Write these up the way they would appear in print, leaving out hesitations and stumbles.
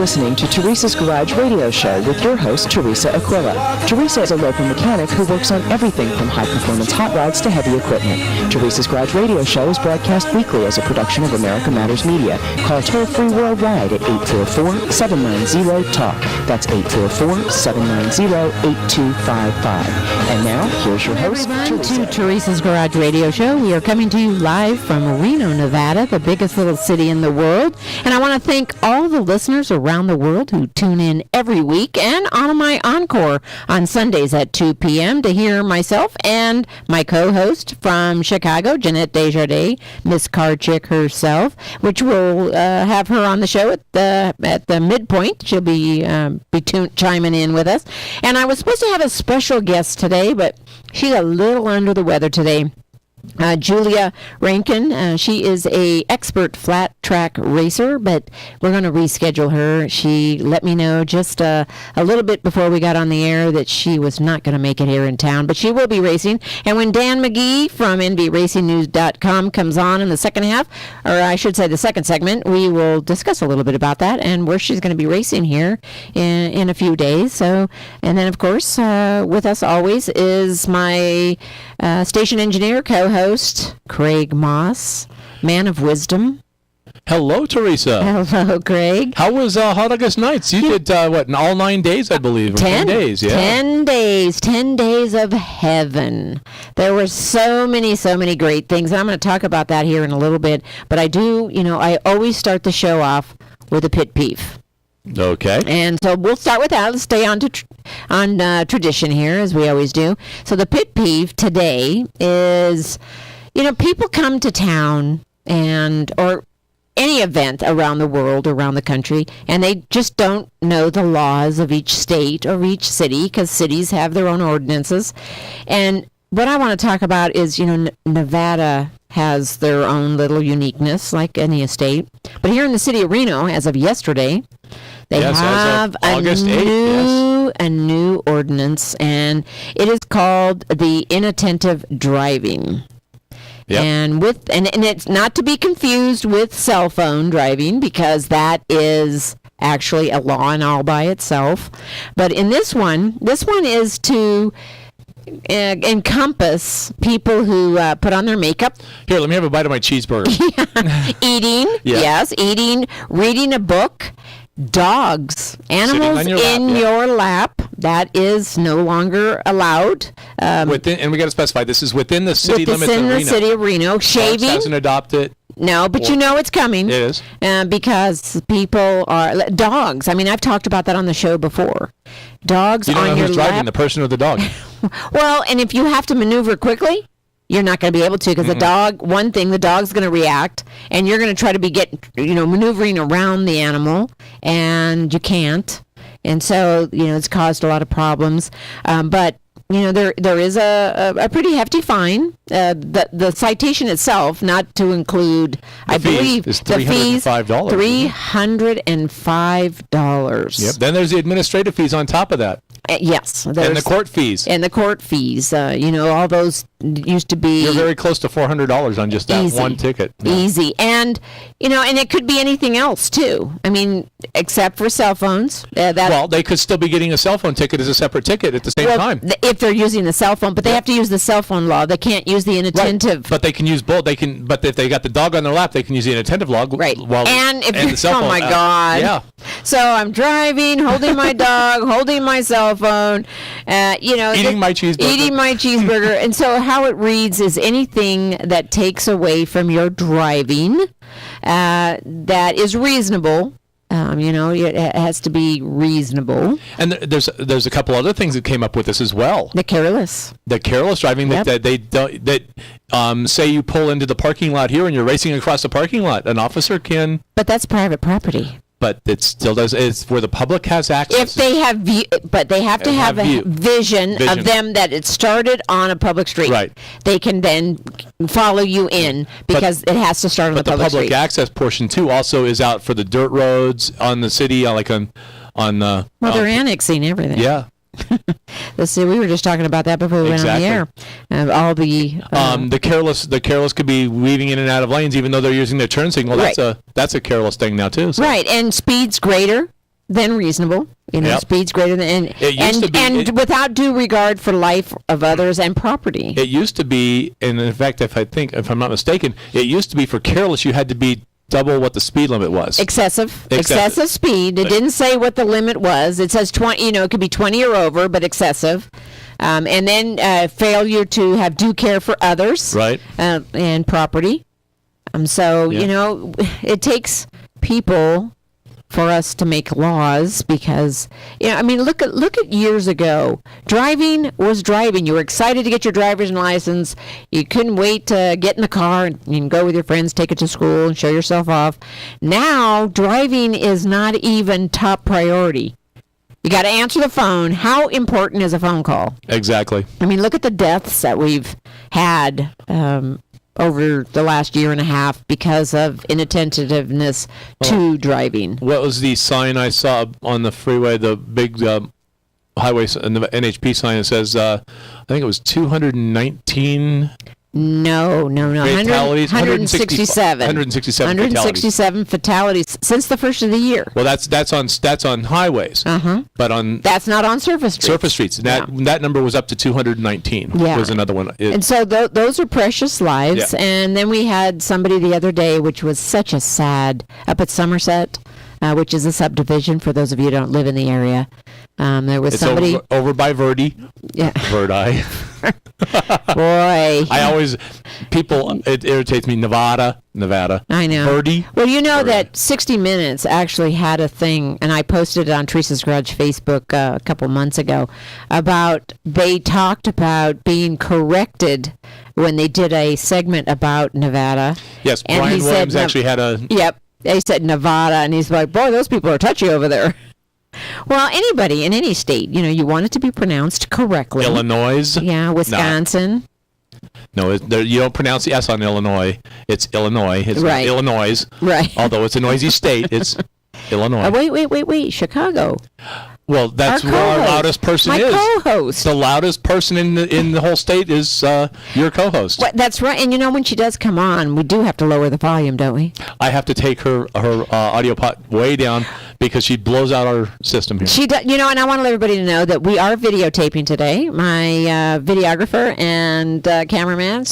listening to Teresa's Garage Radio Show with your host, Teresa Aquila. Teresa is a local mechanic who works on everything from high-performance hot rods to heavy equipment. Teresa's Garage Radio Show is broadcast weekly as a production of America Matters Media. Call toll-free worldwide at 844-790-TALK. That's 844-790-8255. And now, here's your host, Teresa. To Teresa's Garage Radio Show. We are coming to you live from Reno, Nevada, the biggest little city in the world. And I want to thank all the listeners around the world who tune in every week and on my encore on Sundays at 2 p.m. to hear myself and my co-host from Chicago, Jeanette DesJardins, Miss Car Chick herself, which we'll have her on the show at the midpoint. She'll be chiming in with us. And I was supposed to have a special guest today, but she's a little under the weather today. Julia Rankin, she is a expert flat track racer, but we're going to reschedule her. She let me know just a little bit before we got on the air that she was not going to make it here in town, but she will be racing. And when Dan McGee from NBRacingNews.com comes on in the second half, or I should say the second segment, we will discuss a little bit about that and where she's going to be racing here in a few days. So, and then of course, with us always is my station engineer, co-host, Craig Moss, man of wisdom. Hello, Teresa. Hello, Craig. How was Hot August Nights? You did, all 9 days, I believe. 10 days, yeah. 10 days. 10 days of heaven. There were so many great things. And I'm going to talk about that here in a little bit. But I do, I always start the show off with a pit peeve. Okay. And so we'll start with that. Let's stay on tradition here, as we always do. So the pit peeve today is, people come to town or any event around the world, around the country, and they just don't know the laws of each state or each city, because cities have their own ordinances. And what I want to talk about is, Nevada has their own little uniqueness, like any estate. But here in the city of Reno, as of yesterday, they have a new ordinance, and it is called the inattentive driving. Yep. And it's not to be confused with cell phone driving, because that is actually a law in all by itself. But in this one is to encompass people who put on their makeup. Here, let me have a bite of my cheeseburger. Eating, yes, reading a book. Dogs, animals in your lap, that is no longer allowed. And we got to specify, this is within the city limits of Reno. Within the city of Reno. Shaving. Parks hasn't adopted. No, but it's coming. It is. Because people are... Dogs. I mean, I've talked about that on the show before. Dogs on your lap. You don't know who's driving, the person or the dog. Well, and if you have to maneuver quickly, you're not going to be able to, because the dog's going to react, and you're going to try to be maneuvering around the animal, and you can't. And so, it's caused a lot of problems. But, there is a pretty hefty fine. The citation itself, not to include, I believe, is $305. $305. Yep. Then there's the administrative fees on top of that. Yes. And the court fees. And the court fees. All those used to be... You're very close to $400 on just that one ticket. Yeah. Easy. And, and it could be anything else, too. I mean, except for cell phones. Well, they could still be getting a cell phone ticket as a separate ticket at the same time. If they're using the cell phone. But they have to use the cell phone law. They can't use the inattentive. Right. But they can use both. But if they got the dog on their lap, they can use the inattentive log. Right. And the cell phone. Oh, my God. Yeah. So I'm driving, holding my dog, holding my cell phone, eating my cheeseburger. And so how it reads is anything that takes away from your driving that is reasonable. It has to be reasonable. And there's a couple other things that came up with this as well. The careless driving. Yep. that say you pull into the parking lot here and you're racing across the parking lot. An officer can. But that's private property. But it still does. It's where the public has access. If they have but they have to have a vision of them that it started on a public street. Right. They can then follow you in because it has to start on the public street. But the public access portion too also is out for the dirt roads on the city, like on. Well, they're annexing everything. Yeah. We were just talking about that before we went on the air. All the careless could be weaving in and out of lanes, even though they're using their turn signal. That's a careless thing now too. So. Right, and speeds greater than reasonable. Speeds greater than and without due regard for life of others and property. It used to be, and in fact, if I'm not mistaken, it used to be for careless you had to be double what the speed limit was. Excessive speed. It didn't say what the limit was. It says 20. It could be 20 or over, but excessive. And then failure to have due care for others, right, and property. It takes people for us to make laws because, look at years ago. Driving was driving. You were excited to get your driver's license. You couldn't wait to get in the car and go with your friends, take it to school, and show yourself off. Now, driving is not even top priority. You got to answer the phone. How important is a phone call? Exactly. Look at the deaths that we've had over the last year and a half because of inattentiveness to driving. What was the sign I saw on the freeway, the big highway, and the NHP sign that says, I think it was 219... No. Fatalities. 167. 167 fatalities since the first of the year. Well, that's on highways. But that's not on surface streets. Surface streets. That number was up to 219. Yeah. Was another one. And so those are precious lives. Yeah. And then we had somebody the other day, which was such a sad, up at Somerset, which is a subdivision for those of you who don't live in the area. There was somebody over by Verdi. Yeah. Verdi. Boy. It irritates me. Nevada. I know. Verdi. Well, that 60 Minutes actually had a thing, and I posted it on Teresa's Garage Facebook a couple months ago, they talked about being corrected when they did a segment about Nevada. Yes, and Brian Williams actually had a... Yep. They said Nevada, and he's like, boy, those people are touchy over there. Well, anybody in any state, you want it to be pronounced correctly. Illinois? Yeah, Wisconsin. No, you don't pronounce the S on Illinois. It's Illinois. It's right. Not Illinois. Right. Although it's a noisy state, it's Illinois. Wait. Chicago. Well, that's where our loudest person is. My co-host. The loudest person in the whole state is your co-host. Well, that's right. And when she does come on, we do have to lower the volume, don't we? I have to take her audio pot way down because she blows out our system here. She does, and I want everybody to know that we are videotaping today. My videographer and cameraman,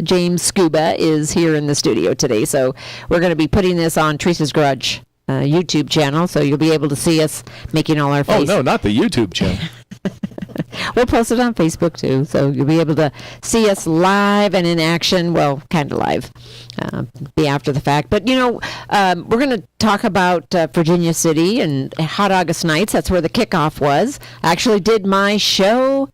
James Scuba, is here in the studio today. So we're going to be putting this on Teresa's Garage YouTube channel, so you'll be able to see us making all our faces. Oh, no, not the YouTube channel. We'll post it on Facebook, too, so you'll be able to see us live and in action. Well, kind of live, be after the fact. But, we're going to talk about Virginia City and Hot August Nights. That's where the kickoff was. I actually did my show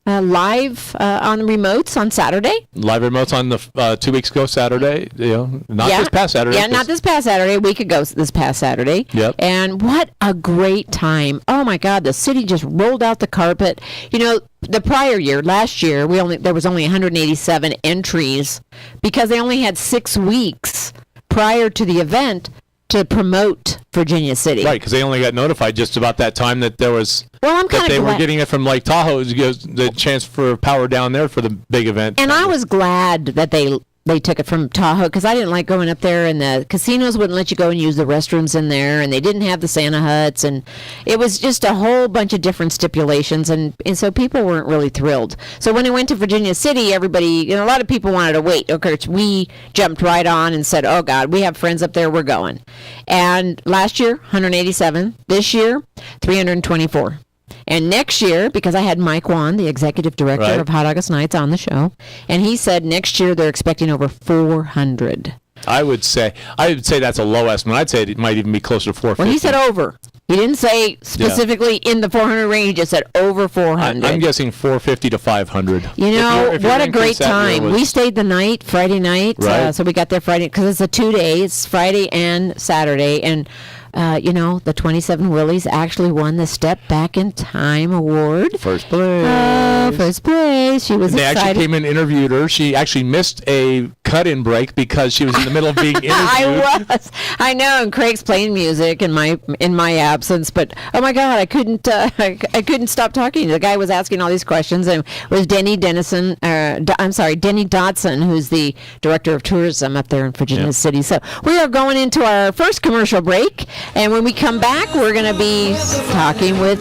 live on remotes on Saturday. Live remotes on the 2 weeks ago Saturday. This past Saturday. Yeah, not this past Saturday. A week ago this past Saturday. Yep. And what a great time! Oh my God, the city just rolled out the carpet. The prior year, last year, there was only 187 entries because they only had 6 weeks prior to the event to promote Virginia City. Right, because they only got notified just about that time that there was... Well, I'm kind of glad... They were getting it from Lake Tahoe, the chance for power down there for the big event. And I was glad that they took it from Tahoe because I didn't like going up there, and the casinos wouldn't let you go and use the restrooms in there, and they didn't have the Santa huts, and it was just a whole bunch of different stipulations, and so people weren't really thrilled. So when I went to Virginia City, everybody, a lot of people wanted to wait. Of course, we jumped right on and said, oh God, we have friends up there, we're going. And last year, 187. This year, 324. And next year, because I had Mike Wan, the executive director of Hot August Nights, on the show, and he said next year they're expecting over 400. I would say that's a low estimate. I'd say it might even be closer to 450. Well, he said over. He didn't say specifically in the 400 range. He just said over 400. I'm guessing 450 to 500. What a great time. We stayed the night, Friday night. Right. So we got there Friday, because it's a 2 day. It's Friday and Saturday. And, the 27 Willies actually won the Step Back in Time Award. First place. First place. She was excited. They actually came and interviewed her. She actually missed a cut-in break because she was in the middle of being interviewed. I know, and Craig's playing music in my absence, but oh my God, I couldn't stop talking. The guy was asking all these questions, and it was Denny Dodson, who's the director of tourism up there in Virginia City. So we are going into our first commercial break, and when we come back, we're going to be talking with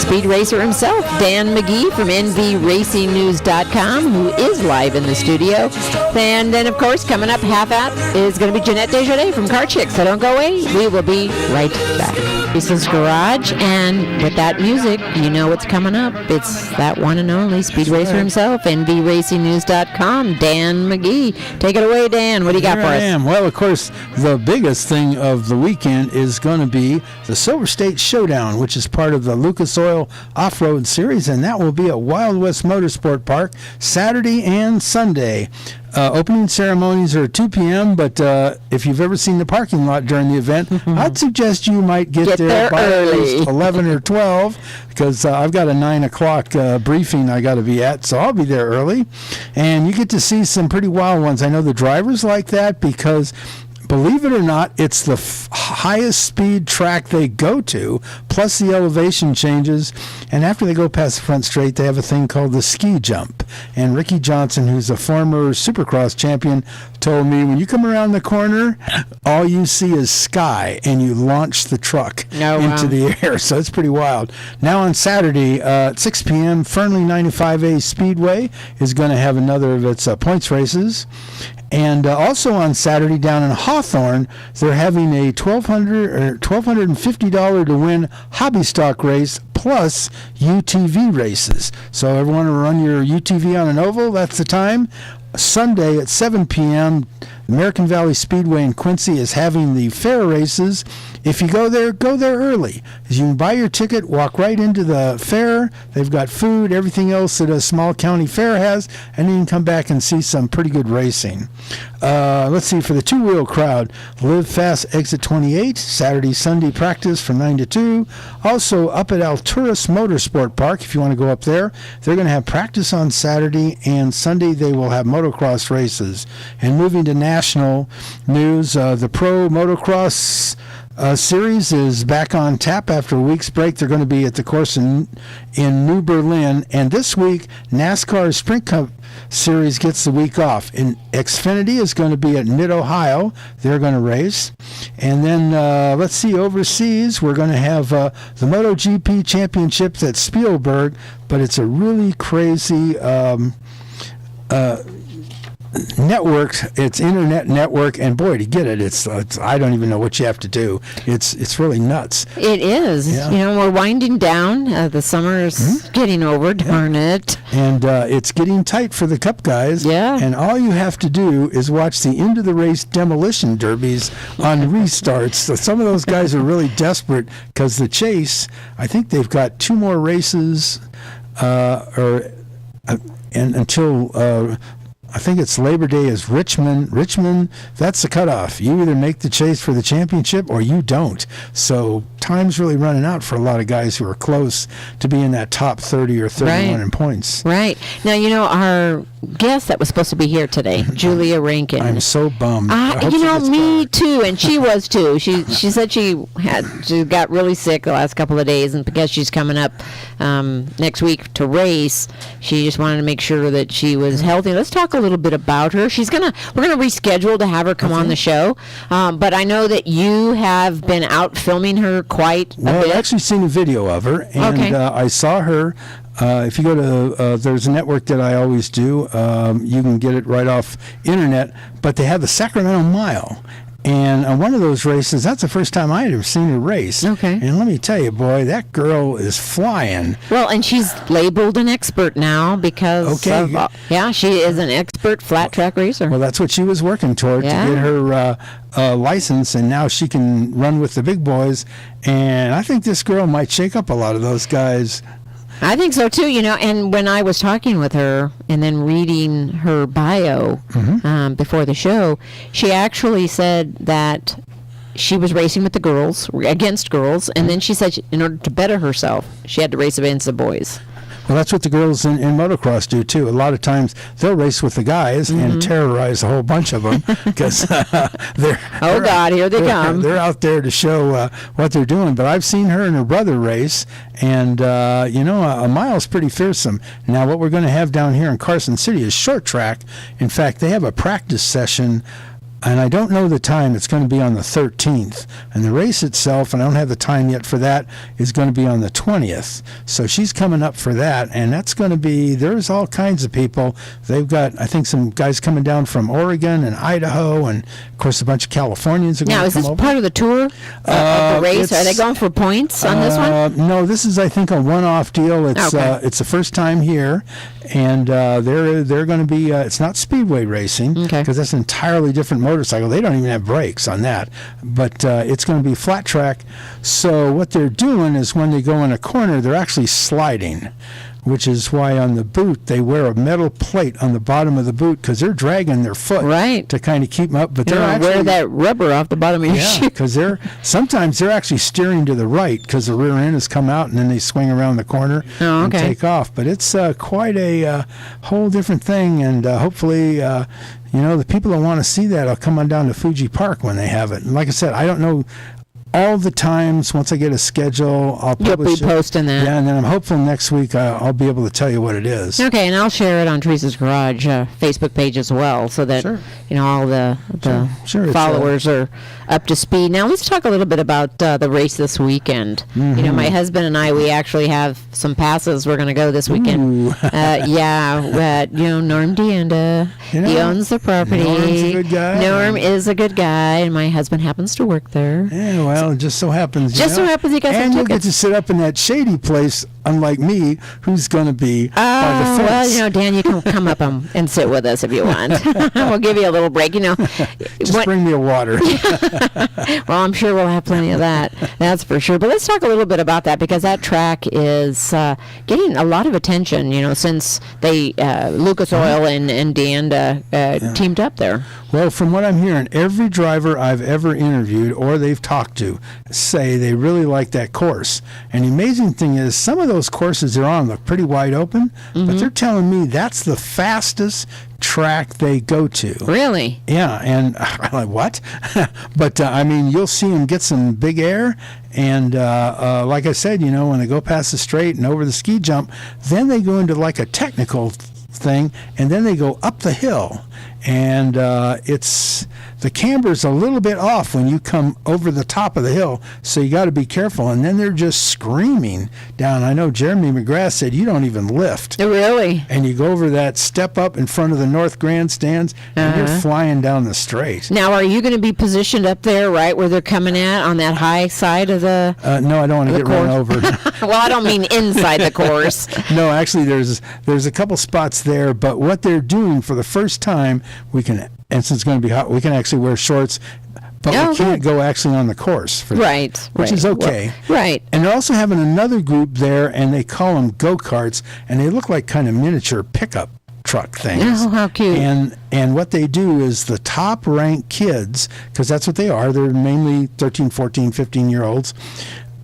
speed racer himself, Dan McGee from NVRacingNews.com, who is live in the studio. And then, of course, coming up half at is going to be Jeanette DesJardins from Car Chick. So don't go away. We will be right back. This is Garage, and with that music, you know what's coming up. It's that one and only speed racer himself, NVRacingNews.com, Dan McGee. Take it away, Dan. What do you got for us? Well, of course, the biggest thing of the weekend is going to be the Silver State Showdown, which is part of the Lucas Oil Off-Road Series, and that will be at Wild West Motorsport Park Saturday and Sunday. Opening ceremonies are at 2 p.m., but if you've ever seen the parking lot during the event, I'd suggest you might get there by at least 11 or 12, because I've got a 9 o'clock briefing I got to be at, so I'll be there early. And you get to see some pretty wild ones. I know the drivers like that because, believe it or not, it's the highest speed track they go to, plus the elevation changes. And after they go past the front straight, they have a thing called the ski jump. And Ricky Johnson, who's a former Supercross champion, told me, when you come around the corner, all you see is sky, and you launch the truck into the air. So it's pretty wild. Now on Saturday at 6 p.m., Fernley 95A Speedway is going to have another of its points races. And also on Saturday down in Hawthorne, they're having a $1,250 to win hobby stock race plus UTV races. So everyone will run your UTV on an oval. That's the time. Sunday at 7 p.m., American Valley Speedway in Quincy is having the fair races. If you go there early. You can buy your ticket, walk right into the fair. They've got food, everything else that a small county fair has, and then you can come back and see some pretty good racing. Let's see, for the two-wheel crowd, Live Fast Exit 28, Saturday, Sunday practice from 9 to 2. Also up at Alturas Motorsport Park, if you want to go up there, they're going to have practice on Saturday, and Sunday they will have motocross races. And moving to national news, the Pro Motocross series is back on tap after a week's break. They're going to be at the course in New Berlin. And this week, NASCAR Sprint Cup Series gets the week off. And Xfinity is going to be at Mid-Ohio. They're going to race. And then, let's see, overseas, we're going to have the MotoGP Championships at Spielberg. But it's a really crazy network. It's internet network, and boy, to get it, it's I don't even know what you have to do. It's really nuts. It is. Yeah. You know, we're winding down. The summer is getting over. Darn it. And it's getting tight for the Cup guys. Yeah. And all you have to do is watch the end of the race demolition derbies on restarts. So some of those guys are really desperate because the chase. I think they've got 2 more races, and until. I think it's Labor Day is Richmond. Richmond, that's the cutoff. You either make the chase for the championship or you don't. So time's really running out for a lot of guys who are close to being that top 30 or 31 in points. Right. Now, you know, our guest that was supposed to be here today, Julia Rankin. I'm so bummed. You know, me too, and she was too. She said she got really sick the last couple of days, and because she's coming up next week to race, she just wanted to make sure that she was healthy. Let's talk a little bit about her. We're gonna reschedule to have her come on the show, but I know that you have been out filming her quite a bit. I've actually seen a video of her, and I saw her. If you go to, there's a network that I always do. You can get it right off internet, but they have the Sacramento Mile. And on one of those races, that's the first time I had ever seen her race. Okay. And let me tell you, boy, that girl is flying. Well, and she's labeled an expert now because she is an expert flat track racer. Well, that's what she was working toward, to get her license, and now she can run with the big boys. And I think this girl might shake up a lot of those guys. I think so too, you know, and when I was talking with her and then reading her bio before the show, she actually said that she was racing with the girls, against girls, and then she said in order to better herself, she had to race against the boys. Well, that's what the girls in motocross do too. A lot of times they'll race with the guys and terrorize a whole bunch of them because they're here they come. They're out there to show what they're doing. But I've seen her and her brother race, and a mile's pretty fearsome. Now, what we're going to have down here in Carson City is short track. In fact, they have a practice session. And I don't know the time. It's going to be on the 13th. And the race itself, and I don't have the time yet for that, is going to be on the 20th. So she's coming up for that. And that's going to be, there's all kinds of people. They've got, I think, some guys coming down from Oregon and Idaho. And, of course, a bunch of Californians are going to come over. Now, is this part of the tour of the race? Are they going for points on this one? No, this is, I think, a one-off deal. It's it's the first time here. And they're going to be, it's not speedway racing because that's an entirely different motorcycle. They don't even have brakes on that. But it's going to be flat track. So what they're doing is when they go in a corner, they're actually sliding, which is why on the boot they wear a metal plate on the bottom of the boot because they're dragging their foot to kind of keep them up. But they're actually wear that rubber off the bottom of your shoe. Because sometimes they're actually steering to the right because the rear end has come out and then they swing around the corner and take off. But it's quite a whole different thing, and hopefully the people that want to see that will come on down to Fuji Park when they have it. And like I said, I don't know all the times. Once I get a schedule, I'll publish it. You'll be posting that. Yeah, and then I'm hopeful next week I'll be able to tell you what it is. Okay, and I'll share it on Teresa's Garage Facebook page as well, so that all the followers are up to speed. Now let's talk a little bit about the race this weekend. My husband and I, we actually have some passes. We're going to go this weekend. Norm Deanda, he owns the property. Norm's a good guy. Norm is a good guy, and my husband happens to work there. Yeah, well, it just so happens. So happens he got some and you'll tickets. get to sit up in that shady place, unlike me, who's going to be by the fence. Well, Dan, you can come up and sit with us if you want. We'll give you a little break. Just bring me a water. Well, I'm sure we'll have plenty of that. That's for sure. But let's talk a little bit about that because that track is getting a lot of attention. Since they Lucas Oil and Deanda teamed up there. Well, from what I'm hearing, every driver I've ever interviewed or they've talked to say they really like that course. And the amazing thing is some of those courses they're on look pretty wide open, but they're telling me that's the fastest track they go to. Really? Yeah, and I'm like, what? But, you'll see them get some big air. And like I said, when they go past the straight and over the ski jump, then they go into like a technical thing, and then they go up the hill. And the camber's a little bit off when you come over the top of the hill, so you got to be careful. And then they're just screaming down. I know Jeremy McGrath said you don't even lift. Really? And you go over that step up in front of the North Grandstands, and you're flying down the straight. Now, are you going to be positioned up there, right where they're coming at, on that high side of the No, I don't want to get run over. Well, I don't mean inside the course. No, actually, there's a couple spots there, but what they're doing for the first time, and since it's going to be hot, we can actually wear shorts, but we can't go actually on the course for that, which is okay. Well, right. And they're also having another group there, and they call them go-karts, and they look like kind of miniature pickup truck things. Oh, how cute. And what they do is the top-ranked kids, because that's what they are, they're mainly 13, 14, 15-year-olds,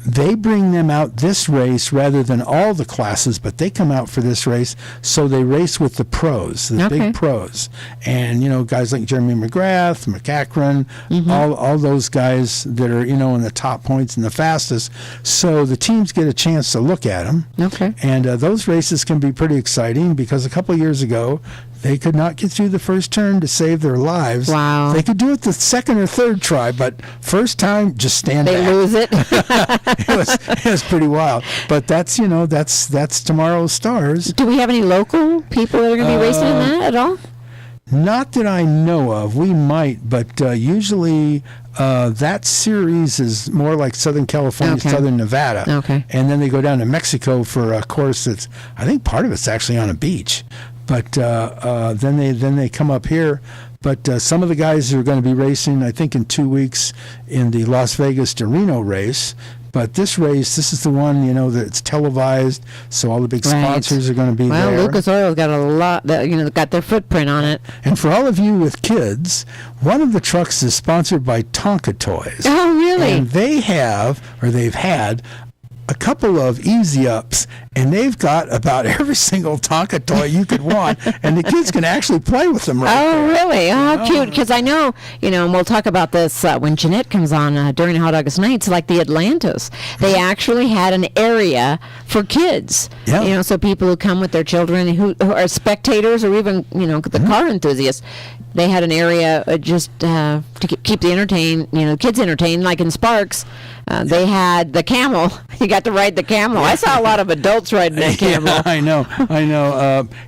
they bring them out this race rather than all the classes, but they come out for this race, so they race with the pros, the big pros. And, guys like Jeremy McGrath, McCachran, all those guys that are, in the top points and the fastest. So the teams get a chance to look at them. Okay. And those races can be pretty exciting because a couple years ago, they could not get through the first turn to save their lives. Wow. They could do it the second or third try, but first time, just stand back. They lose it. It was pretty wild. But that's tomorrow's stars. Do we have any local people that are going to be racing in that at all? Not that I know of. We might, but usually that series is more like Southern California, Southern Nevada. Okay. And then they go down to Mexico for a course that's, I think part of it's actually on a beach. But then they come up here. But some of the guys are going to be racing, I think, in 2 weeks in the Las Vegas to Reno race. But this race, this is the one, that's televised, so all the big sponsors are going to be there. Well, Lucas Oil's got a lot, got their footprint on it. And for all of you with kids, one of the trucks is sponsored by Tonka Toys. Oh, really? And they've had a couple of Easy Ups, and they've got about every single Tonka toy you could want, and the kids can actually play with them right Oh, there. really? Oh, cute. Because I know, and we'll talk about this when Jeanette comes on during Hot August nights, like the Atlantis. They actually had an area for kids. Yeah. So people who come with their children who are spectators or even, the car enthusiasts, they had an area just to keep the kids entertained, like in Sparks. They had the camel. You got to ride the camel. I saw a lot of adults riding that camel. Yeah, I know.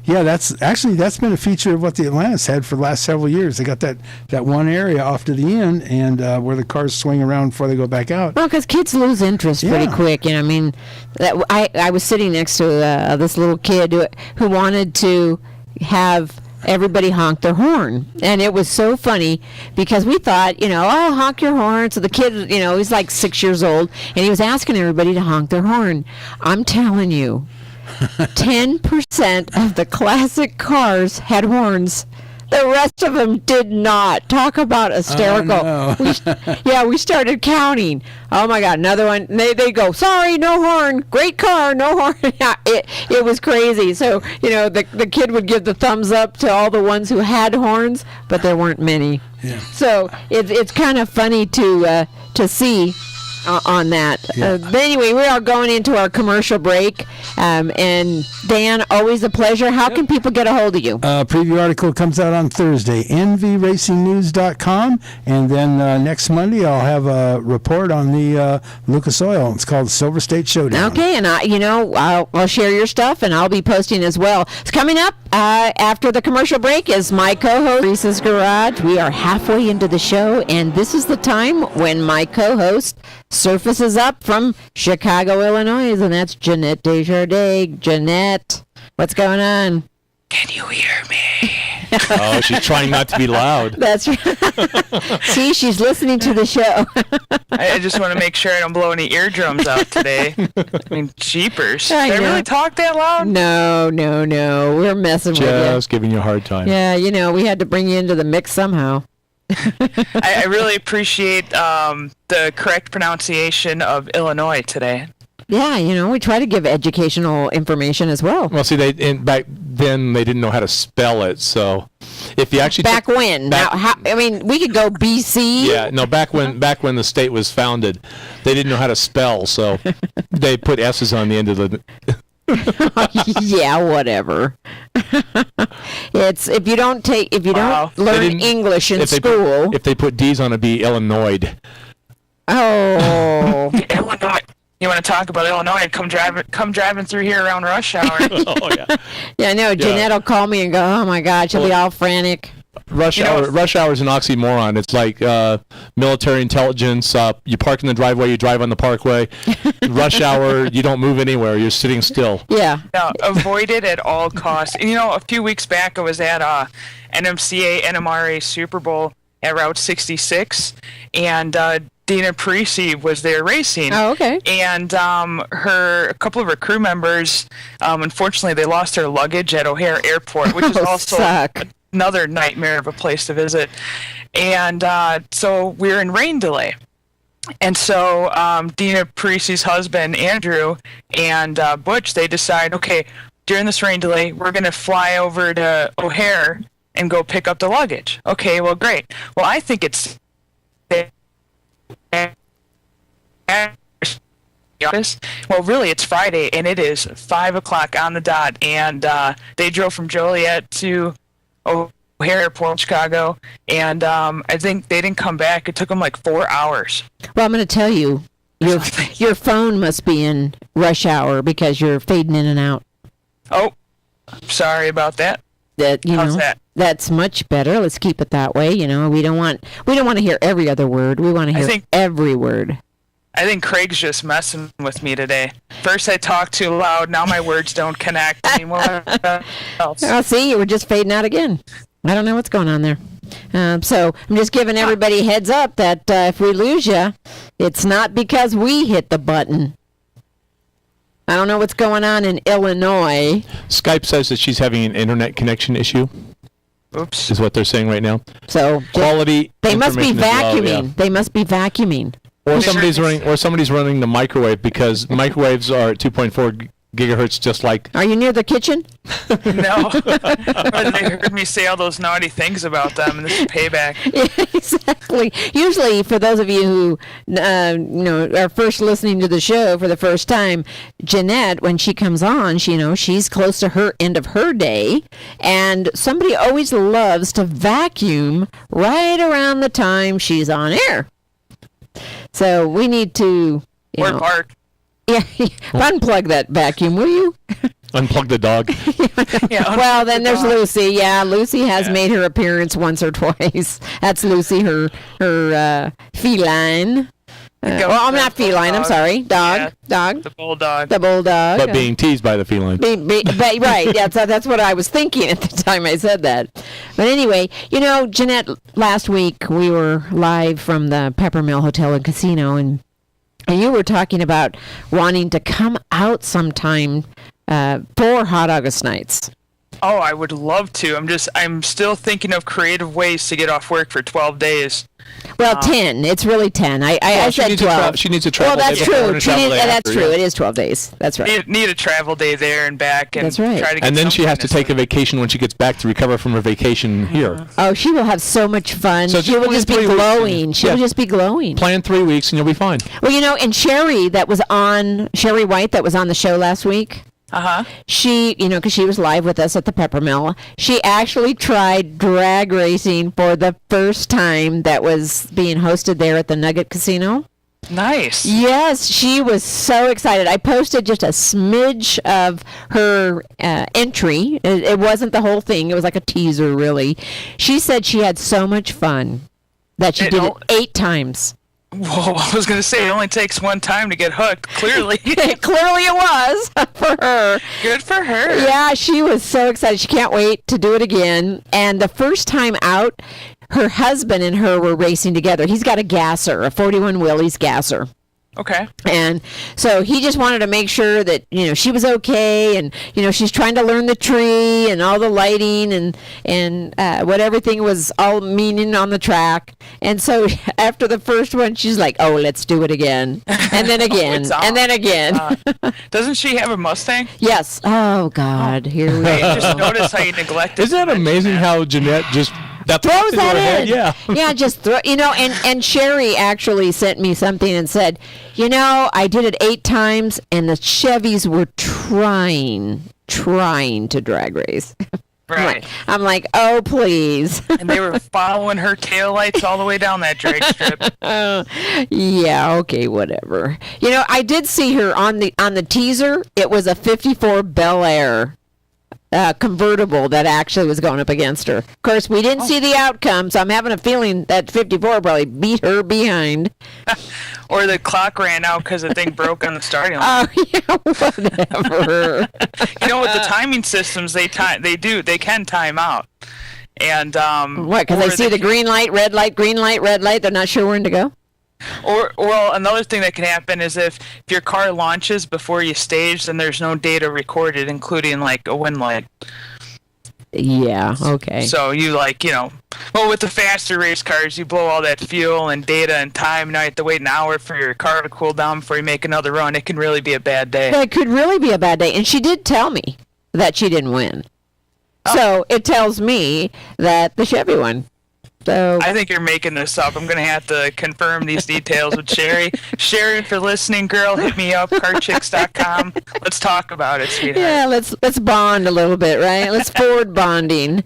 That's been a feature of what the Atlantis had for the last several years. They got that one area off to the end, and where the cars swing around before they go back out. Well, because kids lose interest pretty quick. I was sitting next to this little kid who wanted to have everybody honk their horn, and it was so funny because we thought, oh, honk your horn. So the kid, he's like 6 years old, and he was asking everybody to honk their horn. I'm telling you, 10% of the classic cars had horns. The rest of them did not. Talk about hysterical. Oh, no. We started counting. Oh my God, another one. They go, sorry, no horn. Great car, no horn. Yeah, it was crazy. So, the kid would give the thumbs up to all the ones who had horns, but there weren't many. Yeah. So it's kind of funny to see on that. Yeah. But anyway, we are going into our commercial break. And Dan, always a pleasure. How can people get a hold of you? Preview article comes out on Thursday, nvracingnews.com, and then next Monday I'll have a report on the Lucas Oil. It's called Silver State Showdown. Okay, and I'll share your stuff, and I'll be posting as well. It's coming up after the commercial break is my co-host, Teresa's Garage. We are halfway into the show, and this is the time when my co-host surfaces up from Chicago, Illinois, and that's Jeanette DesJardins. Jeanette, what's going on? Can you hear me? Oh, she's trying not to be loud. That's right. See, she's listening to the show. I just want to make sure I don't blow any eardrums out today. I mean, jeepers. I Did I know. really talk that loud? No. We're messing with you. Just giving you a hard time. Yeah, we had to bring you into the mix somehow. I really appreciate the correct pronunciation of Illinois today. Yeah, we try to give educational information as well. Well, see, back then they didn't know how to spell it. So, if you actually Back when? Now, we could go BC. yeah, no, back when the state was founded, they didn't know how to spell, so they put S's on the end of the. Yeah, whatever. It's if you don't Wow. learn English in school. If they put D's on it, be Illinois. Oh. Illinois. You want to talk about Illinois? Come driving through here around rush hour. Oh yeah. Yeah, I know. Jeanette will call me and go, "Oh my God," she'll be all frantic. Rush hour is an oxymoron. It's like military intelligence. You park in the driveway, you drive on the parkway. Rush hour, you don't move anywhere. You're sitting still. Yeah. No, avoid it at all costs. And, a few weeks back I was at NMCA NMRA Super Bowl at Route 66, and Dina Parisi was there racing. Oh, okay. And a couple of her crew members, unfortunately, they lost their luggage at O'Hare Airport, which is also suck. another nightmare of a place to visit. And so we're in rain delay. And so Dina Parisi's husband, Andrew, and Butch, they decide, okay, during this rain delay, we're going to fly over to O'Hare and go pick up the luggage. Okay, well, great. Well, I think it's well, really, it's Friday, and it is 5 o'clock on the dot, and they drove from Joliet to O'Hare Airport, Chicago, and I think they didn't come back. It took them like 4 hours. Well, I'm going to tell you, your phone must be in rush hour because you're fading in and out. Oh, sorry about that. How's that? That's much better. Let's keep it that way. We don't want to hear every other word. We want to hear every word. I think Craig's just messing with me today. First I talk too loud, now my words don't connect anymore. Else? Oh, see, you were just fading out again. I don't know what's going on there. So I'm just giving everybody a heads up that if we lose you, it's not because we hit the button. I don't know what's going on in Illinois. Skype says that she's having an internet connection issue. Oops. Is what they're saying right now. So Quality. they must be information is low, vacuuming. yeah. They must be vacuuming. Or somebody's running the microwave, because microwaves are at 2.4 gigahertz, just like. Are you near the kitchen? No. They heard me say all those naughty things about them, and this is payback. Yeah, exactly. Usually, for those of you who are first listening to the show for the first time, Jeanette, when she comes on, she's close to her end of her day, and somebody always loves to vacuum right around the time she's on air. So we need to, Or bark. Yeah, unplug that vacuum, will you? Unplug the dog. Yeah, well, then there's Lucy. Yeah, Lucy has made her appearance once or twice. That's Lucy, her feline. Well, I'm not feline. I'm sorry. Dog. The bulldog. The bulldog. But being teased by the feline. Right. That's what I was thinking at the time I said that. But anyway, Jeanette, last week we were live from the Peppermill Hotel and Casino, and you were talking about wanting to come out sometime for Hot August Nights. Oh, I would love to. I'm still thinking of creative ways to get off work for 12 days. Well, 10. It's really 10. I said 12. She needs to travel. Well, that's day true. before and travel day That's after, true. yeah. It is 12 days. That's right. Need a travel day there and back, and That's right. try to get And then she has to something take a vacation when she gets back to recover from her vacation here. Oh, she will have so much fun. So She will plan just be 3 weeks. glowing. She will just be glowing. Plan 3 weeks and you'll be fine. Well, and Sherry White that was on the show last week. She, because she was live with us at the Peppermill, she actually tried drag racing for the first time that was being hosted there at the Nugget Casino. Nice. Yes, she was so excited. I posted just a smidge of her entry. It wasn't the whole thing. It was like a teaser, really. She said she had so much fun that she did it 8 times. Whoa, I was going to say it only takes one time to get hooked, clearly. Clearly it was for her. Good for her. Yeah, she was so excited. She can't wait to do it again. And the first time out, her husband and her were racing together. He's got a gasser, a 41 Willys gasser. Okay. And so he just wanted to make sure that, she was okay, and, she's trying to learn the tree and all the lighting and what everything was all meaning on the track. And so after the first one, she's like, oh, let's do it again. And then again. And then again. Doesn't she have a Mustang? Yes. Oh, God. Here we go. I just noticed how you neglected. Isn't that amazing how Jeanette just throws that in? Yeah. Yeah, just throw, and Sherry actually sent me something and said, I did it 8 times and the Chevys were trying to drag race. Right. I'm like, oh, please. And they were following her taillights all the way down that drag strip. Yeah, okay, whatever. I did see her on the teaser. It was a 54 Bel Air convertible that actually was going up against her. Of course, we didn't see the outcome, so I'm having a feeling that 54 probably beat her behind. Or the clock ran out because the thing broke on the starting line. Oh, yeah, whatever. With the timing systems, they can time out. And what? Because they see the green light, red light, green light, red light. They're not sure when to go. Or another thing that can happen is if your car launches before you stage, then there's no data recorded, including like a wind light. Yeah, okay. So you with the faster race cars, you blow all that fuel and data and time. Now you have to wait an hour for your car to cool down before you make another run. It can really be a bad day. It could really be a bad day. And she did tell me that she didn't win. Oh. So it tells me that the Chevy won. So I think you're making this up. I'm going to have to confirm these details with Sherry. Sherry, if you're listening, girl, hit me up, carchicks.com. Let's talk about it, sweetheart. Yeah, let's bond a little bit, right? Let's forward bonding.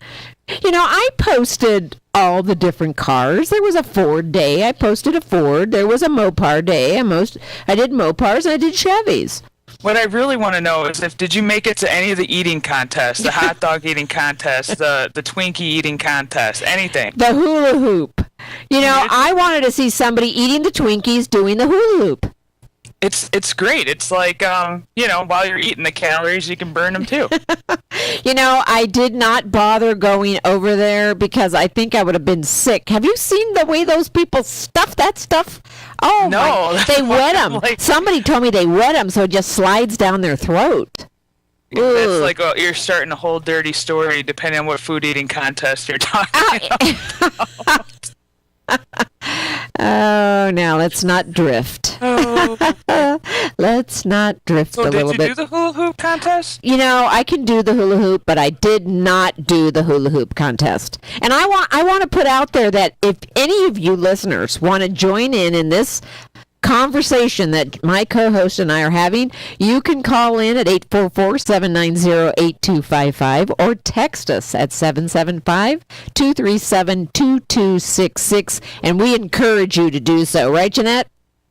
I posted all the different cars. There was a Ford day. I posted a Ford. There was a Mopar day. I did Mopars and I did Chevys. What I really want to know is did you make it to any of the eating contests, the hot dog eating contest, the Twinkie eating contest, anything? The hula hoop. I wanted to see somebody eating the Twinkies doing the hula hoop. It's great. It's like, while you're eating the calories, you can burn them too. I did not bother going over there because I think I would have been sick. Have you seen the way those people stuff that stuff? Oh, no. They wet them. Somebody told me they wet them so it just slides down their throat. It's like you're starting a whole dirty story depending on what food eating contest you're talking about. Oh, now let's not drift. Oh. Let's not drift So a little did bit. you do the hula hoop contest? You know, I can do the hula hoop, but I did not do the hula hoop contest. And I want to put out there that if any of you listeners want to join in this conversation that my co-host and I are having, you can call in at 844-790-8255 or text us at 775-237-2266, and we encourage you to do so. Right, Jeanette?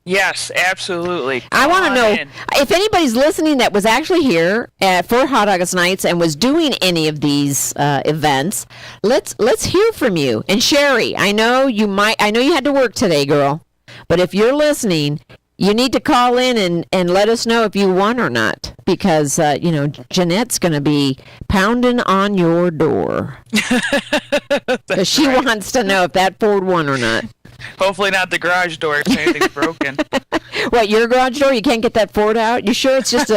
Yes, absolutely. I want to Come know on in. if anybody's listening that was actually here for Hot August Nights and was doing any of these events. Let's hear from you. And Sherry, I know you had to work today, girl, but if you're listening, you need to call in and let us know if you won or not, because Jeanette's going to be pounding on your door because she wants to know if that Ford won or not. Hopefully not the garage door if anything's broken. What, your garage door? You can't get that Ford out? You sure it's just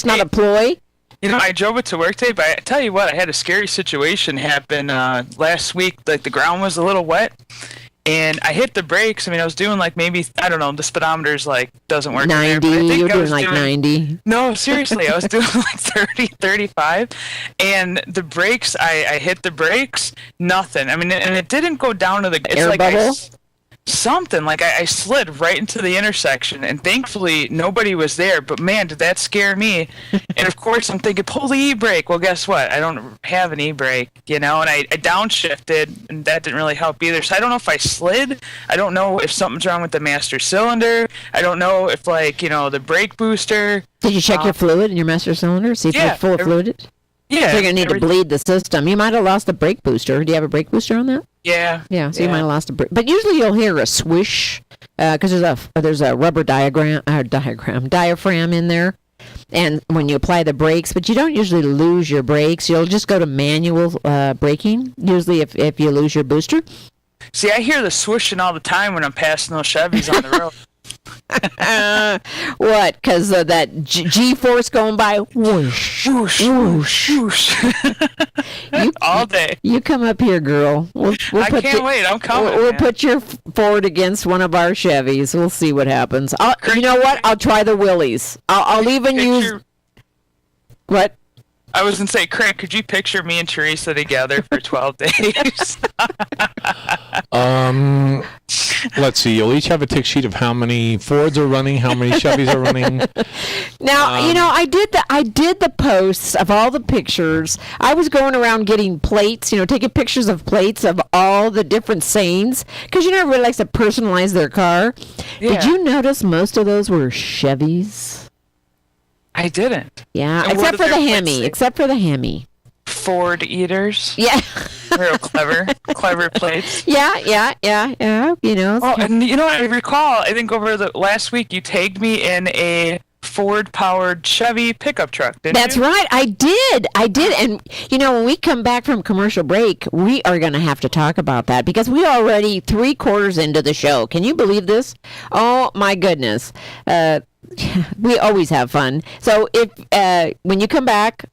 not a ploy? You know, I drove it to work today, but I tell you what, I had a scary situation happen last week. Like, the ground was a little wet, and I hit the brakes. I mean, I was doing like maybe, I don't know, the speedometer's like doesn't work. 90, you're doing like 90. No, seriously, I was doing like 30, 35, and the brakes, I hit the brakes, nothing. I mean, and it didn't go down to the... It's air like bubble? Something like I slid right into the intersection, and thankfully nobody was there, but man, did that scare me. And of course I'm thinking, pull the e-brake. Well, guess what, I don't have an e-brake, and I downshifted, and that didn't really help either. So I don't know if I slid, I don't know if something's wrong with the master cylinder, I don't know if the brake booster. Did you check your fluid in your master cylinder, see if you're full of fluid? Yeah, so you're going to need to bleed the system. You might have lost the brake booster. Do you have a brake booster on that? Yeah. So you might have lost a brake. But usually you'll hear a swish because there's a rubber diaphragm in there. And when you apply the brakes, but you don't usually lose your brakes. You'll just go to manual braking, usually if you lose your booster. See, I hear the swishing all the time when I'm passing those Chevys on the road. What? Because of that G-force going by? Whoosh, whoosh, whoosh, whoosh. All day. You come up here, girl. I can't wait. I'm coming. We'll put your Ford against one of our Chevys. We'll see what happens. You know what? I'll try the Willys. I'll even use... What? I was going to say, Craig, could you picture me and Teresa together for 12 days? Let's see. You'll each have a tick sheet of how many Fords are running, how many Chevys are running. Now, I did the posts of all the pictures. I was going around getting plates, taking pictures of plates of all the different sayings, because everybody likes to personalize their car. Yeah. Did you notice most of those were Chevys? I didn't. Yeah, except for the Hemi. Ford eaters. Yeah. Real clever plates. Yeah. Oh, and I recall, I think over the last week you tagged me in a Ford-powered Chevy pickup truck, didn't That's you? right, I did. And, when we come back from commercial break, we are going to have to talk about that because we are already 3/4 into the show. Can you believe this? Oh, my goodness. We always have fun. So when you come back,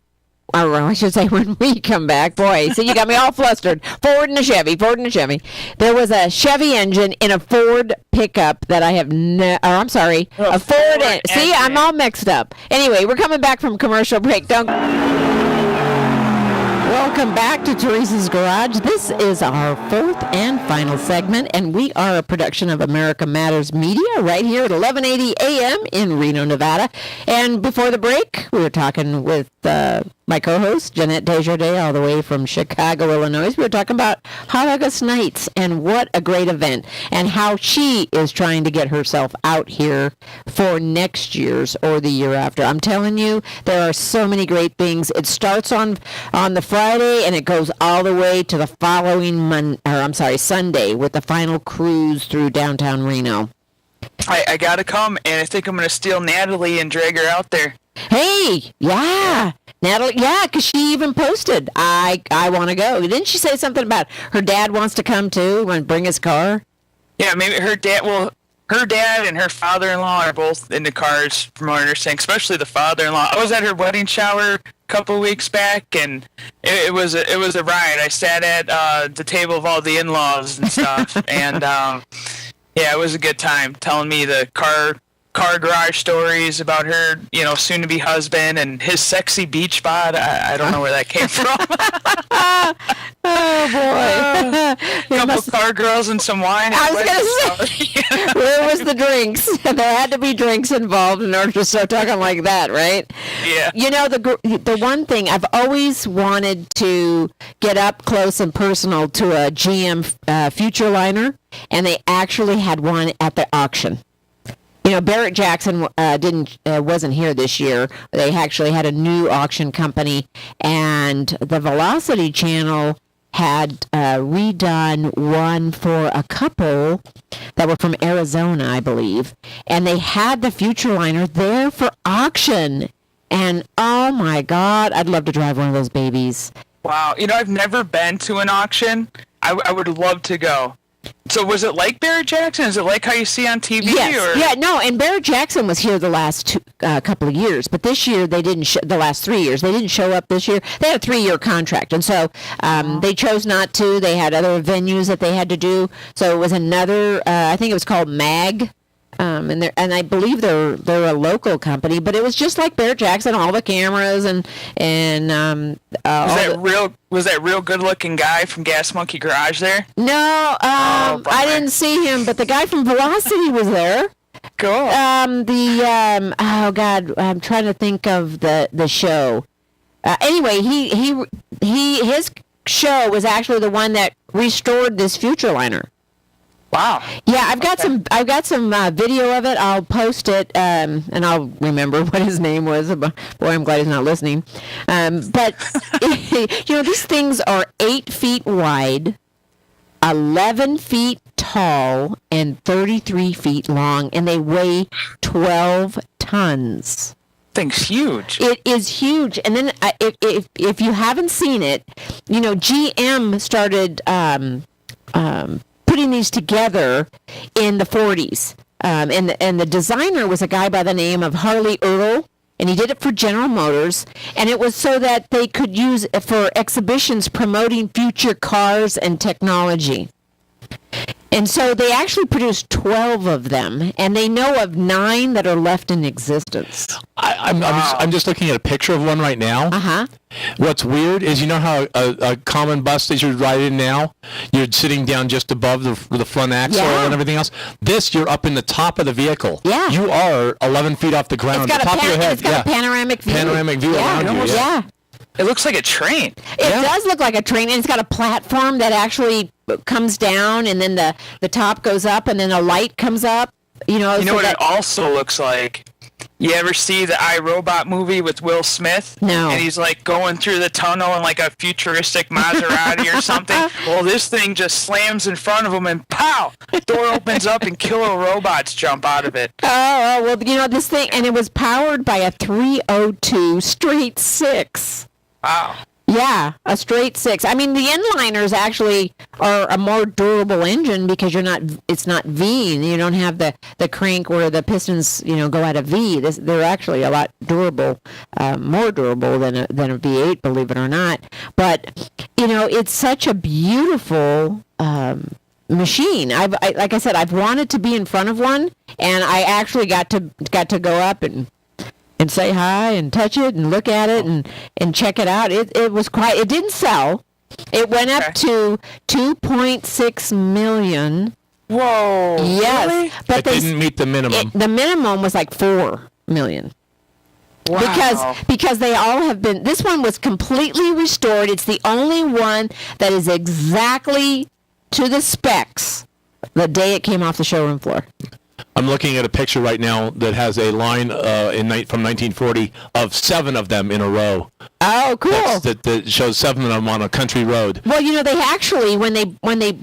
or I should say when we come back, boy, see, you got me all flustered. Ford and a Chevy. There was a Chevy engine in a Ford pickup that I have a Ford. See, I'm all mixed up. Anyway, we're coming back from commercial break. Welcome back to Teresa's Garage. This is our fourth and final segment, and we are a production of America Matters Media right here at 1180 a.m. in Reno, Nevada. And before the break, we were talking with my co-host, Jeanette DesJardins, all the way from Chicago, Illinois. We were talking about Hot August Nights and what a great event and how she is trying to get herself out here for next year's or the year after. I'm telling you, there are so many great things. It starts on the Friday and it goes all the way to the following Sunday with the final cruise through downtown Reno. I gotta come, and I think I'm gonna steal Natalie and drag her out there. Hey, yeah, Natalie, yeah, because she even posted, I want to go. Didn't she say something about her dad wants to come too, want to bring his car? Yeah, maybe her dad and her father-in-law are both into cars, from what I understand, especially the father-in-law. I was at her wedding shower a couple of weeks back, and it was a ride. I sat at the table of all the in-laws and stuff, and Yeah, it was a good time telling me the car garage stories about her, soon-to-be husband and his sexy beach bod. I don't know where that came from. Oh, boy. Couple car girls and some wine. I was going to say, where was the drinks? There had to be drinks involved in order to start talking like that, right? Yeah. The one thing, I've always wanted to get up close and personal to a GM Futureliner, and they actually had one at the auction. Barrett Jackson wasn't here this year. They actually had a new auction company, and the Velocity Channel had redone one for a couple that were from Arizona, I believe, and they had the Futureliner there for auction. And oh my God, I'd love to drive one of those babies. Wow, I've never been to an auction. I would love to go. So was it like Barrett Jackson? Is it like how you see on TV? Yes. Or? Yeah, no, and Barrett Jackson was here the last couple of years, but this year they didn't, the last 3 years, they didn't show up this year. They had a 3-year contract, and so they chose not to. They had other venues that they had to do. So it was another, I think it was called MAG. And I believe they're a local company, but it was just like Barrett Jackson, all the cameras and was that real good looking guy from Gas Monkey Garage there? No, I didn't see him, but the guy from Velocity was there. Cool. Oh God, I'm trying to think of the show. Anyway, his show was actually the one that restored this Futureliner. Wow. Yeah, I've got some video of it. I'll post it, and I'll remember what his name was. Boy, I'm glad he's not listening. But these things are 8 feet wide, 11 feet tall, and 33 feet long, and they weigh 12 tons. Thing's huge. It is huge. And then if you haven't seen it, GM started putting these together in the 40s. And the designer was a guy by the name of Harley Earl, and he did it for General Motors, and it was so that they could use it for exhibitions promoting future cars and technology. And so they actually produced 12 of them, and they know of 9 that are left in existence. I'm just looking at a picture of one right now. Uh-huh. What's weird is, how a common bus that you're riding now, you're sitting down just above the front axle and everything else. This, you're up in the top of the vehicle. Yeah. You are 11 feet off the ground. It's got, the top of your head. It's got a panoramic view. Panoramic view around you. Yeah. It looks like a train. It does look like a train, and it's got a platform that actually comes down, and then the top goes up, and then a light comes up. You know what it also looks like? You ever see the iRobot movie with Will Smith? No. And he's like going through the tunnel in like a futuristic Maserati or something. Well, this thing just slams in front of him and pow! Door opens up and killer robots jump out of it. Oh, well, this thing, and it was powered by a 302 straight 6. Wow. Yeah, a straight 6. I mean, the inliners actually are a more durable engine because it's not V, and you don't have the crank where the pistons, go at a V. They're actually a lot durable, more durable than a V8, believe it or not. But, it's such a beautiful machine. Like I said, I've wanted to be in front of one, and I actually got to go up and say hi and touch it and look at it and check it out. It was quite. It didn't sell. It went up to $2.6 million. Whoa! Yes, really? but it didn't meet the minimum. The minimum was like $4 million. Wow. Because they all have been. This one was completely restored. It's the only one that is exactly to the specs the day it came off the showroom floor. I'm looking at a picture right now that has a line from 1940 of 7 of them in a row. Oh, cool! That shows 7 of them on a country road. Well, they actually when they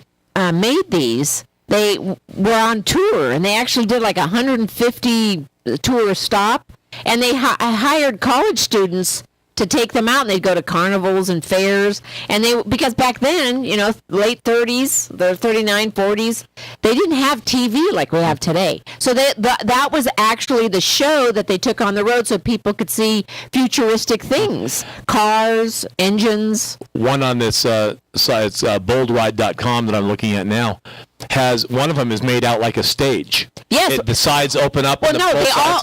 made these, they were on tour, and they actually did like 150 tour stop, and they hired college students to take them out, and they'd go to carnivals and fairs, and because back then, late 30s, the 39, 40s, they didn't have TV like we have today. So that was actually the show that they took on the road so people could see futuristic things, cars, engines. One on this sites, boldride.com that I'm looking at now, has one of them is made out like a stage. Yes. The sides open up. Well, and no,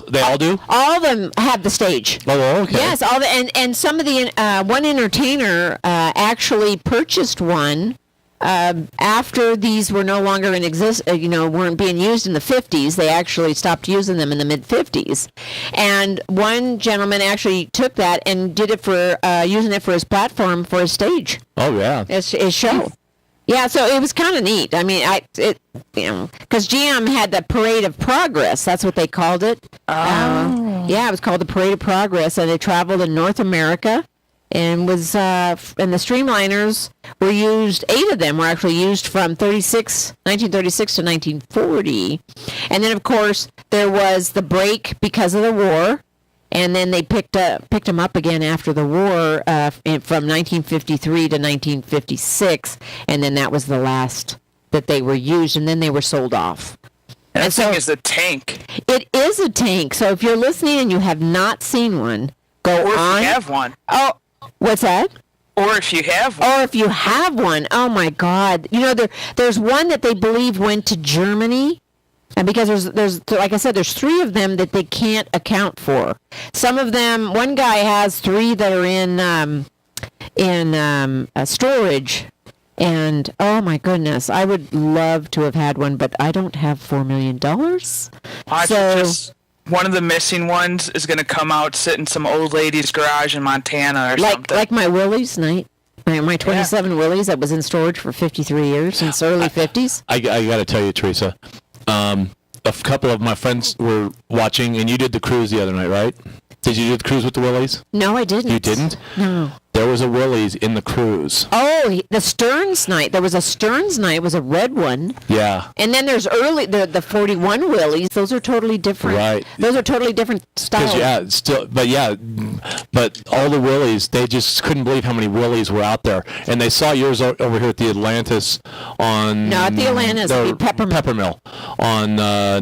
they all do. All of them have the stage. Oh, okay. Yes, all the and some of the one entertainer actually purchased one after these were no longer in weren't being used in the 50s. They actually stopped using them in the mid 50s, and one gentleman actually took that and did it for using it for his platform for his stage. Oh yeah. His show. Yeah, so it was kind of neat. I mean, because GM had the Parade of Progress. That's what they called it. Yeah, it was called the Parade of Progress, and they traveled in North America, and was and the Streamliners were used. 8 of them were actually used from 1936 to 1940, and then of course there was the break because of the war. And then they picked them up again after the war from 1953 to 1956, and then that was the last that they were used, and then they were sold off. And that thing is a tank. It is a tank. So if you're listening and you have not seen one, go or on. If you have one. Oh, what's that? Or if you have one. Or if you have one. Oh my God! You know there's one that they believe went to Germany. And because there's like I said, there's 3 of them that they can't account for. Some of them, one guy has 3 that are in storage, and oh my goodness, I would love to have had one, but I don't have $4 million. One of the missing ones is going to come out, sit in some old lady's garage in Montana or something. Like my Willys night. My 27 Willys that was in storage for 53 years since early 50s. I got to tell you, Teresa. A couple of my friends were watching, and you did the cruise the other night, right? Did you do the cruise with the Willies? No, I didn't. You didn't? No. There was a Willys in the cruise. Oh, the Stearns night. There was a Stearns night. It was a red one. Yeah. And then there's the 41 Willys. Those are totally different. Right. Those are totally different styles. But all the Willies, they just couldn't believe how many Willies were out there. And they saw yours over here at the Atlantis on... No, at the Atlantis, the Peppermill. On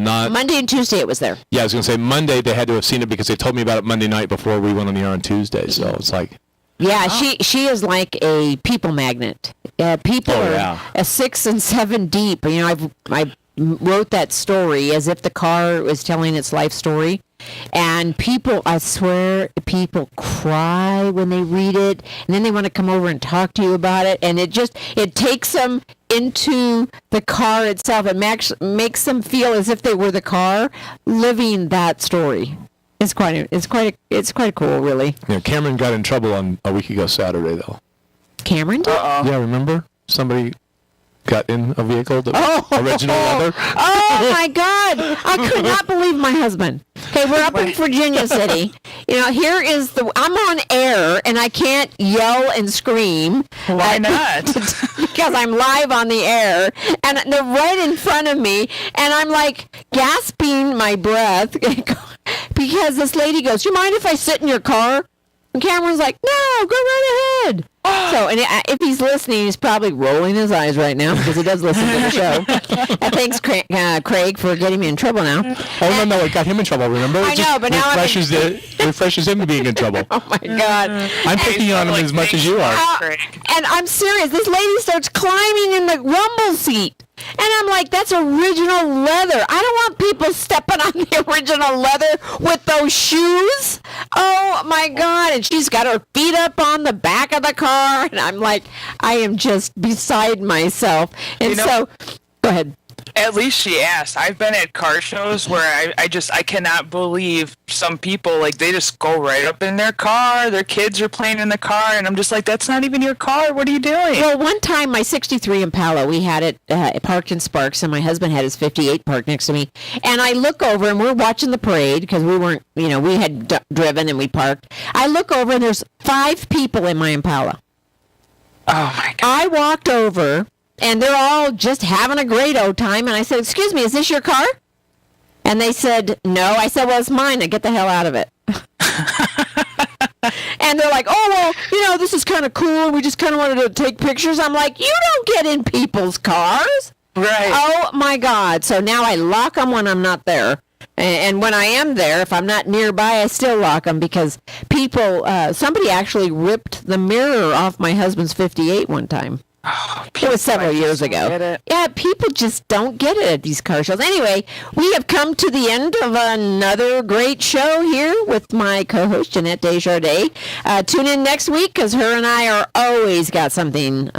not... Monday and Tuesday it was there. Yeah, I was going to say Monday they had to have seen it because they told me about it Monday night before we went on the air on Tuesday. So it's like... Yeah, she is like a people magnet. People are 6 and 7 deep. You know, I wrote that story as if the car was telling its life story, and people, I swear, people cry when they read it, and then they want to come over and talk to you about it, and it takes them into the car itself. It makes them feel as if they were the car living that story. It's quite cool, really. Yeah, Cameron got in trouble on a week ago Saturday, though. Cameron did? Yeah, remember? Somebody got in a vehicle that was original leather. Oh, my God. I could not believe my husband. Okay, we're up in Virginia City. You know, I'm on air, and I can't yell and scream. Why not? Because I'm live on the air, and they're right in front of me, and I'm like gasping my breath because this lady goes, "Do you mind if I sit in your car?" And Cameron's like, "No, go right ahead." So, and if he's listening, he's probably rolling his eyes right now because he does listen to the show. Thanks, Craig, for getting me in trouble now. Oh, no, it got him in trouble, remember? I know, but now refreshes him to being in trouble. Oh, my God. I'm picking on him as much as you are. And I'm serious. This lady starts climbing in the rumble seat. And I'm like, that's original leather. I don't want people stepping on the original leather with those shoes. Oh, my God. And she's got her feet up on the back of the car. And I'm like, I am just beside myself. And go ahead. At least she asked. I've been at car shows where I cannot believe some people, like, they just go right up in their car. Their kids are playing in the car, and I'm just like, that's not even your car. What are you doing? Well, one time, my 63 Impala, we had it parked in Sparks, and my husband had his 58 parked next to me. And I look over, and we're watching the parade, because we weren't, we had driven and we parked. I look over, and there's 5 people in my Impala. Oh, my God. I walked over, and they're all just having a great old time. And I said, "Excuse me, is this your car?" And they said, "No." I said, "Well, it's mine. Now get the hell out of it." And they're like, "Oh, well, this is kind of cool. We just kind of wanted to take pictures." I'm like, "You don't get in people's cars." Right. Oh, my God. So now I lock them when I'm not there. And when I am there, if I'm not nearby, I still lock them because somebody actually ripped the mirror off my husband's 58 one time. It was several years Get ago. it. Yeah, people just don't get it at these car shows. Anyway, we have come to the end of another great show here with my co-host, Jeanette DesJardins. Tune in next week because her and I are always got something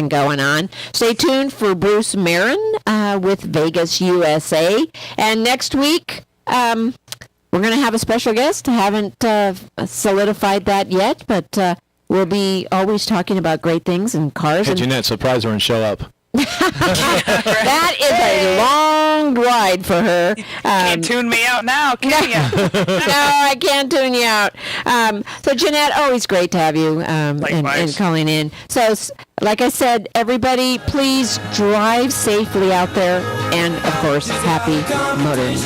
going on. Stay tuned for Bruce Marin with Vegas, USA. And next week, we're going to have a special guest. I haven't solidified that yet, but we'll be always talking about great things and cars. Hey, And Jeanette, surprise her and show up. that is a long ride for her. Can't tune me out now, can you? No, I can't tune you out. So, Jeanette, always great to have you and calling in. So, like I said, everybody, please drive safely out there. And, of course, happy motoring.